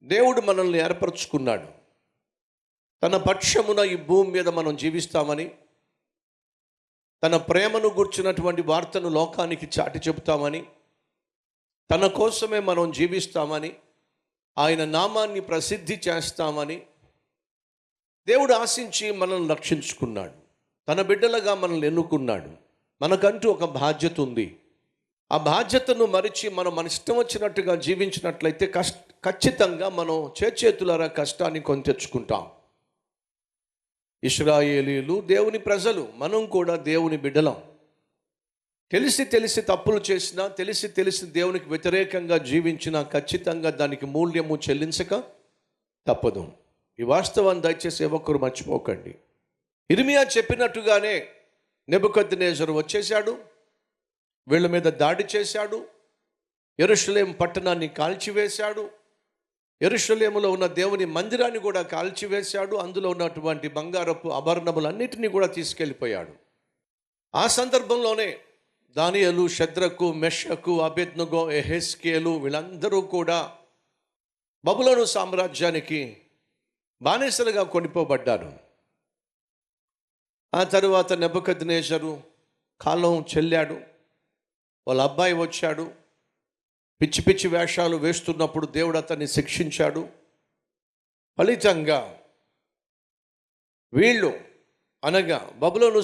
దేవుడు మనల్ని ఏర్పరచుకున్నాడు. తన పక్షమున ఈ భూమి మీద మనం జీవిస్తామని, తన ప్రేమను గుర్చినటువంటి వార్తను లోకానికి చాటి చెబుతామని, తన కోసమే మనం జీవిస్తామని, ఆయన నామాన్ని ప్రసిద్ధి చేస్తామని దేవుడు ఆశించి మనల్ని రక్షించుకున్నాడు. తన బిడ్డలుగా మనల్ని ఎన్నుకున్నాడు. మనకంటూ ఒక బాధ్యత ఉంది. ఆ బాధ్యతను మరిచి మనం మన ఇష్టం వచ్చినట్టుగా జీవించినట్లయితే ఖచ్చితంగా మనం చేతులారా కష్టాన్ని కొని తెచ్చుకుంటాం. ఇశ్రాయేలీలు దేవుని ప్రజలు, మనం కూడా దేవుని బిడ్డలం. తెలిసి తప్పులు చేసినా, తెలిసి దేవునికి వ్యతిరేకంగా జీవించినా ఖచ్చితంగా దానికి మూల్యము చెల్లించక తప్పదు. ఈ వాస్తవాన్ని దయచేసి ఒక్కరు మర్చిపోకండి. ఇర్మియా చెప్పినట్టుగానే నెబుకద్నెజరు వచ్చేశాడు, వీళ్ళ మీద దాడి చేశాడు, యెరూషలేము పట్టణాన్ని కాల్చివేశాడు, యెరూషలేములో ఉన్న దేవుని మందిరాన్ని కూడా కాల్చివేశాడు, అందులో ఉన్నటువంటి బంగారపు ఆభరణములన్నిటినీ కూడా తీసుకెళ్ళిపోయాడు. ఆ సందర్భంలోనే దానియేలు, షద్రకు, మెషకు, అబేద్నెగో, యెహెజ్కేలు వీళ్ళందరూ కూడా బబులోను సామ్రాజ్యానికి బానిసలుగా కొనిపోబడ్డారు. ఆ తరువాత నెబుకద్నెజరు కాలం చెల్లాడు. వాళ్ళ అబ్బాయి వచ్చాడు, పిచ్చి వేషాలు వేస్తున్నప్పుడు దేవుడు అతన్ని శిక్షించాడు. ఫలితంగా వీళ్ళు అనగా బబులోను